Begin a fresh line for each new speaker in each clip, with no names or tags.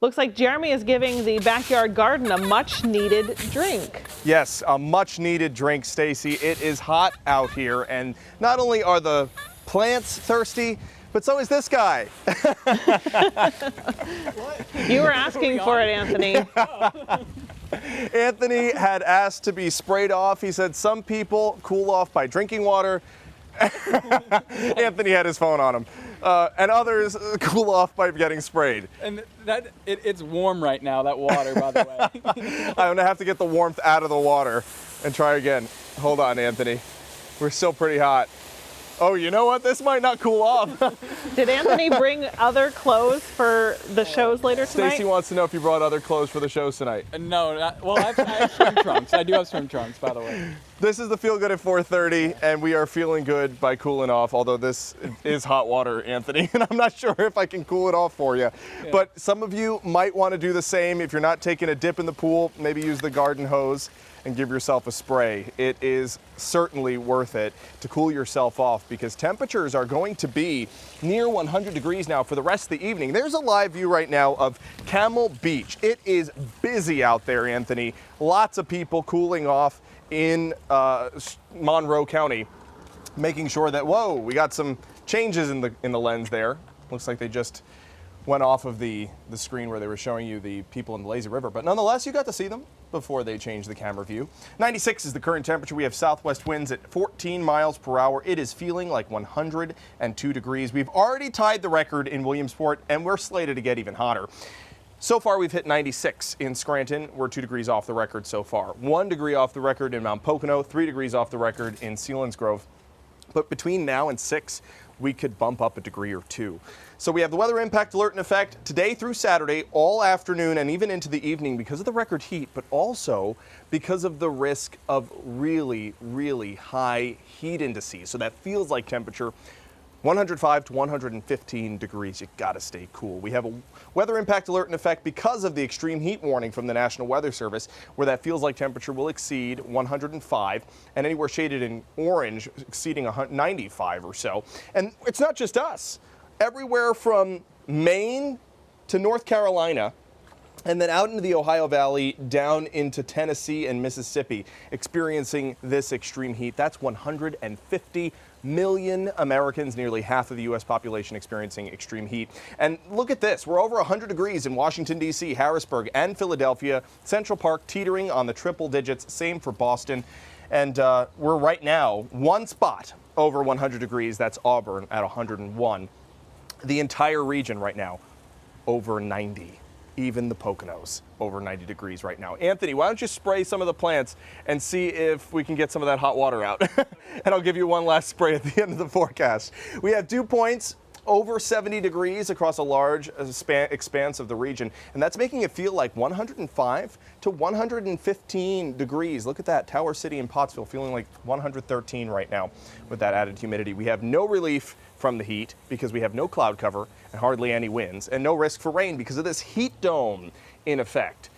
Looks like Jeremy is giving the backyard garden a much-needed drink.
Yes, a much-needed drink, Stacy. It is hot out here, and not only are the plants thirsty, but so is this guy.
You were asking for it, Anthony.
Anthony had asked to be sprayed off. He said some people cool off by drinking water. Anthony had his phone on him. And others cool off by getting sprayed.
And it's warm right now, that water, by the way.
I'm gonna have to get the warmth out of the water and try again. Hold on, Anthony. We're still pretty hot. Oh, you know what? This might not cool off.
Did Anthony bring other clothes for the shows later tonight?
Stacy wants to know if you brought other clothes for the shows tonight.
No, well, I have swim trunks. I do have swim trunks, by the way.
This is the Feel Good at 4:30, and we are feeling good by cooling off, although this is hot water, Anthony, and I'm not sure if I can cool it off for you. Yeah. But some of you might want to do the same. If you're not taking a dip in the pool, maybe use the garden hose and give yourself a spray. It is certainly worth it to cool yourself off because temperatures are going to be near 100 degrees now for the rest of the evening. There's a live view right now of Camel Beach. It is busy out there, Anthony. Lots of people cooling off in Monroe County, making sure that, whoa, we got some changes in the lens there. Looks like they just went off of the screen where they were showing you the people in the lazy river, but nonetheless, you got to see them before they changed the camera view. 96 is the current temperature. We have southwest winds at 14 miles per hour. It is feeling like 102 degrees. We've already tied the record in Williamsport, and we're slated to get even hotter. So far, we've hit 96 in Scranton. We're 2 degrees off the record so far. 1 degree off the record in Mount Pocono, 3 degrees off the record in Selinsgrove. But between now and 6, we could bump up a degree or 2. So we have the weather impact alert in effect today through Saturday, all afternoon and even into the evening because of the record heat, but also because of the risk of really, really high heat indices. So that feels like temperature 105 to 115 degrees. You gotta stay cool. We have a weather impact alert in effect because of the extreme heat warning from the National Weather Service, where that feels like temperature will exceed 105 and anywhere shaded in orange exceeding 95 or so. And it's not just us. Everywhere from Maine to North Carolina, and then out into the Ohio Valley, down into Tennessee and Mississippi, experiencing this extreme heat. That's 150 million Americans, nearly half of the U.S. population experiencing extreme heat. And look at this. We're over 100 degrees in Washington, D.C., Harrisburg, and Philadelphia. Central Park teetering on the triple digits. Same for Boston. And we're right now one spot over 100 degrees. That's Auburn at 101. The entire region right now over 90. Even the Poconos over 90 degrees right now. Anthony, why don't you spray some of the plants and see if we can get some of that hot water out? And I'll give you one last spray at the end of the forecast. We have dew points over 70 degrees across a large expanse of the region, and that's making it feel like 105 to 115 degrees. Look at that, Tower City and Pottsville feeling like 113 right now with that added humidity. We have no relief from the heat because we have no cloud cover and hardly any winds, and no risk for rain because of this heat dome in effect.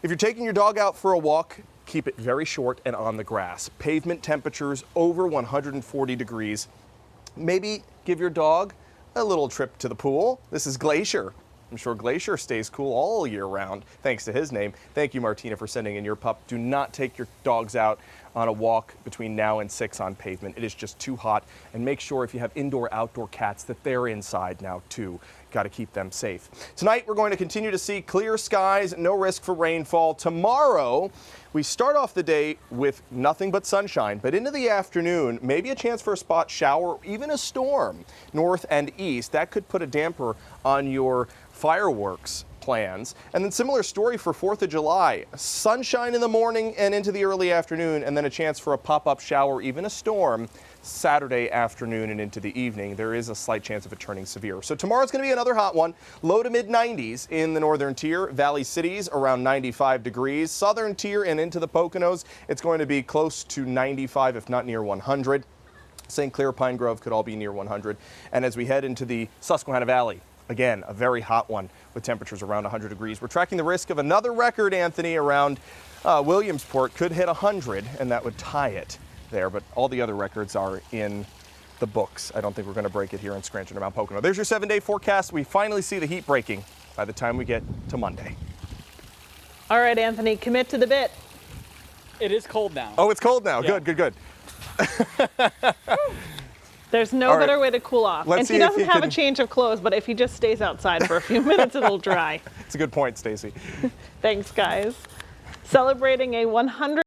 If you're taking your dog out for a walk, keep it very short and on the grass. Pavement temperatures over 140 degrees. Maybe give your dog a little trip to the pool. This is Glacier. I'm sure Glacier stays cool all year round, thanks to his name. Thank you, Martina, for sending in your pup. Do not take your dogs out on a walk between now and 6 on pavement. It is just too hot. And make sure if you have indoor-outdoor cats that they're inside now, too. Got to keep them safe. Tonight, we're going to continue to see clear skies, no risk for rainfall. Tomorrow, we start off the day with nothing but sunshine, but into the afternoon, maybe a chance for a spot shower, even a storm north and east. That could put a damper on your fireworks plans. And then similar story for 4th of July. Sunshine in the morning and into the early afternoon, and then a chance for a pop-up shower, even a storm, Saturday afternoon and into the evening. There is a slight chance of it turning severe. So tomorrow's going to be another hot one. Low to mid 90s in the northern tier. Valley cities around 95 degrees. Southern tier and into the Poconos, it's going to be close to 95, if not near 100. St. Clair, Pine Grove could all be near 100. And as we head into the Susquehanna Valley, again, a very hot one with temperatures around 100 degrees. We're tracking the risk of another record, Anthony, around Williamsport. Could hit 100, and that would tie it there. But all the other records are in the books. I don't think we're going to break it here in Scranton or Mount Pocono. There's your 7-day forecast. We finally see the heat breaking by the time we get to Monday.
All right, Anthony, commit to the bit.
It is cold now.
Oh, it's cold now.
Yeah.
Good.
There's no
All right.
better way to cool off.
Let's
And
see
he
if
doesn't
he
have
can-
a change of clothes, but if he just stays outside for a few minutes, it'll dry.
It's a good point, Stacy.
Thanks, guys. Celebrating a 100